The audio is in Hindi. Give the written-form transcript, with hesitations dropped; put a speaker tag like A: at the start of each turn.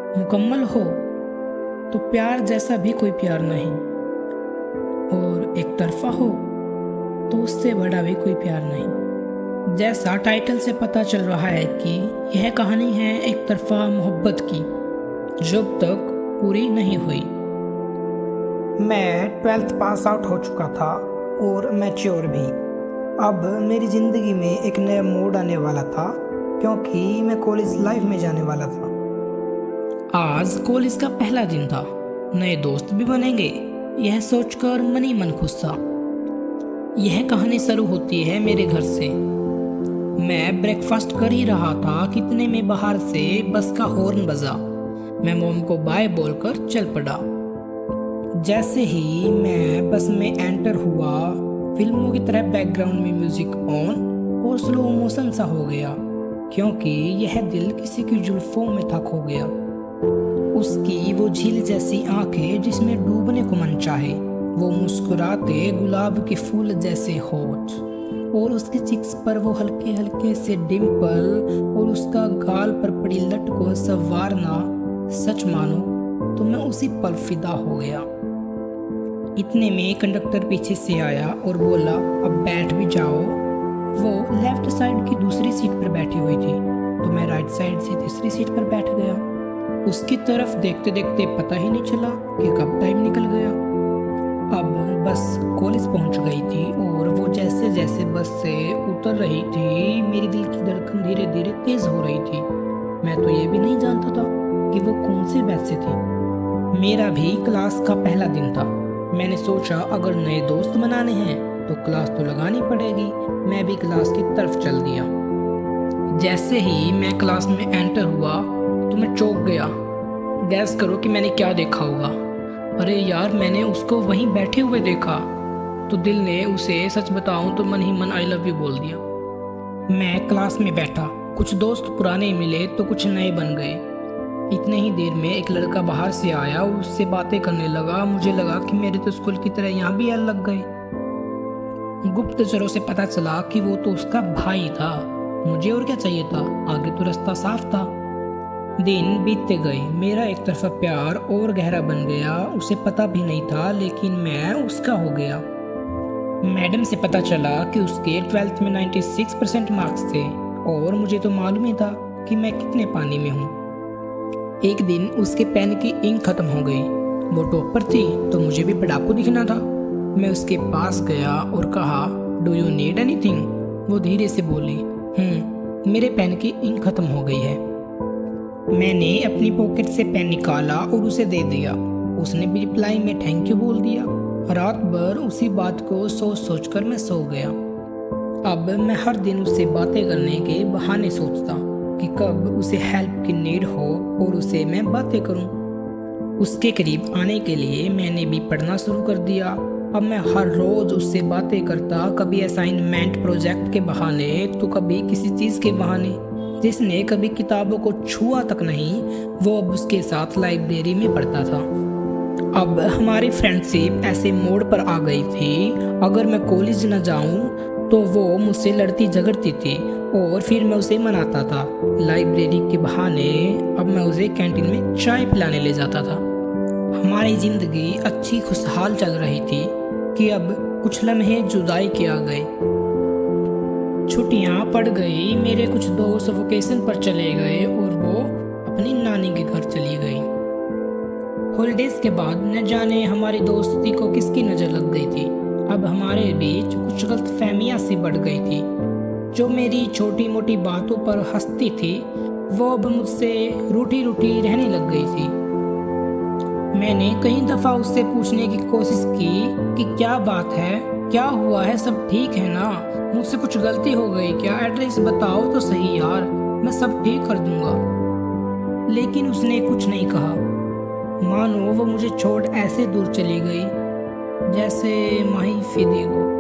A: मुकम्मल हो तो प्यार जैसा भी कोई प्यार नहीं, और एक तरफा हो तो उससे बड़ा भी कोई प्यार नहीं। जैसा टाइटल से पता चल रहा है कि यह कहानी है एक तरफा मोहब्बत की, जब तक पूरी नहीं हुई। मैं 12th पास आउट हो चुका था और मैच्योर भी। अब मेरी ज़िंदगी में एक नया मोड़ आने वाला था, क्योंकि मैं कॉलेज लाइफ में जाने वाला था। आज कॉलेज का पहला दिन था, नए दोस्त भी बनेंगे, यह सोचकर मन ही मन खुश था। यह कहानी शुरू होती है मेरे घर से। मैं ब्रेकफास्ट कर ही रहा था कि इतने में बाहर से बस का हॉर्न बजा। मैं मोम को बाय बोलकर चल पड़ा। जैसे ही मैं बस में एंटर हुआ, फिल्मों की तरह बैकग्राउंड में म्यूजिक ऑन और स्लो मोशन सा हो गया, क्योंकि यह दिल किसी की जुल्फों में था खो गया। उसकी वो झील जैसी आंखें जिसमें डूबने को मन चाहे, वो मुस्कुराते गुलाब के फूल जैसे होठ, और उसके चिक्स पर वो हल्के हल्के से डिम्पल, और उसका गाल पर पड़ी लट को संवारना। सच मानो तो मैं उसी पल फिदा हो गया। इतने में कंडक्टर पीछे से आया और बोला, अब बैठ भी जाओ। वो लेफ्ट साइड की दूसरी सीट पर बैठी हुई थी, तो मैं राइट साइड से तीसरी सीट पर बैठ गया। उसकी तरफ देखते देखते पता ही नहीं चला कि कब टाइम निकल गया। अब बस कॉलेज पहुंच गई थी, और वो जैसे जैसे बस से उतर रही थी, मेरी दिल की धड़कन धीरे धीरे तेज हो रही थी। मैं तो ये भी नहीं जानता था कि वो कौन से बैच से थी। मेरा भी क्लास का पहला दिन था। मैंने सोचा अगर नए दोस्त बनाने हैं तो क्लास तो लगानी पड़ेगी। मैं भी क्लास की तरफ चल दिया। जैसे ही मैं क्लास में एंटर हुआ तो मैं चौंक गया। गैस करो कि मैंने क्या देखा होगा। अरे यार, मैंने उसको वहीं बैठे हुए देखा। तो दिल ने उसे, सच बताऊं तो मन ही मन आई लव यू बोल दिया। मैं क्लास में बैठा, कुछ दोस्त पुराने मिले तो कुछ नए बन गए। इतने ही देर में एक लड़का बाहर से आया और उससे बातें करने लगा। मुझे लगा कि मेरे तो स्कूल की तरह यहाँ भी यार लग गए। गुप्तचरों से पता चला कि वो तो उसका भाई था। मुझे और क्या चाहिए था, आगे तो रास्ता साफ था। दिन बीतते गए, मेरा एक तरफा प्यार और गहरा बन गया। उसे पता भी नहीं था, लेकिन मैं उसका हो गया। मैडम से पता चला कि उसके 12th में 96% मार्क्स थे, और मुझे तो मालूम ही था कि मैं कितने पानी में हूँ। एक दिन उसके पेन की इंक खत्म हो गई। वो टॉपर थी तो मुझे भी पढ़ाकू दिखना था। मैं उसके पास गया और कहा, डू यू नीड एनीथिंग? वो धीरे से बोली, मेरे पेन की इंक खत्म हो गई है। मैंने अपनी पॉकेट से पेन निकाला और उसे दे दिया। उसने भी रिप्लाई में थैंक यू बोल दिया। रात भर उसी बात को सोच सोच कर मैं सो गया। अब मैं हर दिन उससे बातें करने के बहाने सोचता कि कब उसे हेल्प की नीड हो और उसे मैं बातें करूं। उसके करीब आने के लिए मैंने भी पढ़ना शुरू कर दिया। अब मैं हर रोज उससे बातें करता, कभी असाइनमेंट प्रोजेक्ट के बहाने तो कभी किसी चीज़ के बहाने। जिसने कभी किताबों को छुआ तक नहीं, वो अब उसके साथ लाइब्रेरी में पढ़ता था। अब हमारी फ्रेंडशिप ऐसे मोड़ पर आ गई थी, अगर मैं कॉलेज न जाऊं तो वो मुझसे लड़ती झगड़ती थी, और फिर मैं उसे मनाता था लाइब्रेरी के बहाने। अब मैं उसे कैंटीन में चाय पिलाने ले जाता था। हमारी ज़िंदगी अच्छी खुशहाल चल रही थी कि अब कुछ लम्हे जुदाई के आ गए। छुट्टियां पड़ गई, मेरे कुछ दोस्त वेकेशन पर चले गए और वो अपनी नानी के घर चली गई। हॉलीडेज के बाद न जाने हमारी दोस्ती को किसकी नज़र लग गई थी। अब हमारे बीच कुछ गलतफहमियां सी बढ़ गई थी। जो मेरी छोटी मोटी बातों पर हंसती थी, वो अब मुझसे रूठी रूठी रहने लग गई थी। मैंने कई दफ़ा उससे पूछने की कोशिश की कि क्या बात है, क्या हुआ है, सब ठीक है ना, मुझसे कुछ गलती हो गई क्या, एड्रेस बताओ तो सही यार, मैं सब ठीक कर दूंगा। लेकिन उसने कुछ नहीं कहा। मानो वो मुझे छोड़ ऐसे दूर चली गई जैसे माही फिदे को।